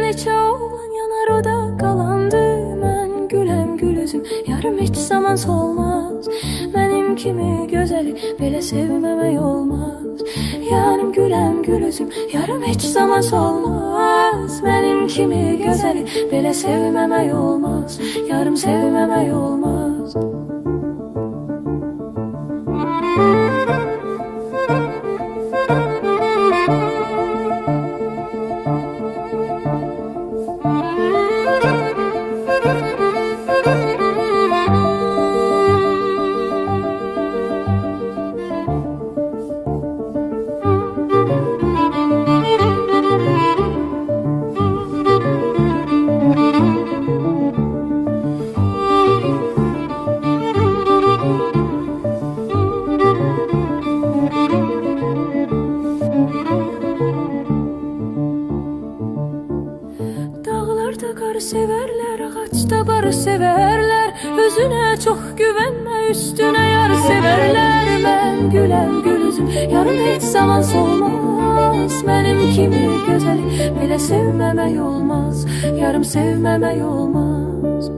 neçə oğlan yanar, o da qalandı. Mən güləm gül üzüm, yarım heç zaman solmaz. Mənim kimi gözəli belə sevməmək olmaz. Yarım güləm gül üzüm, yarım heç zaman solmaz. Mənim kimi gözəli belə sevməmək olmaz. Yarım sevməmək olmaz. Dağlarda qarı sevərlər, ağacda barı sevərlər. Özünə çox güvənmə, üstünə yarı sevərlər. Mən güləm gül üzüm, yarım heç zaman solmaz. Mənim kimi gözəli belə sevməmək olmaz. Yarım sevməmək olmaz.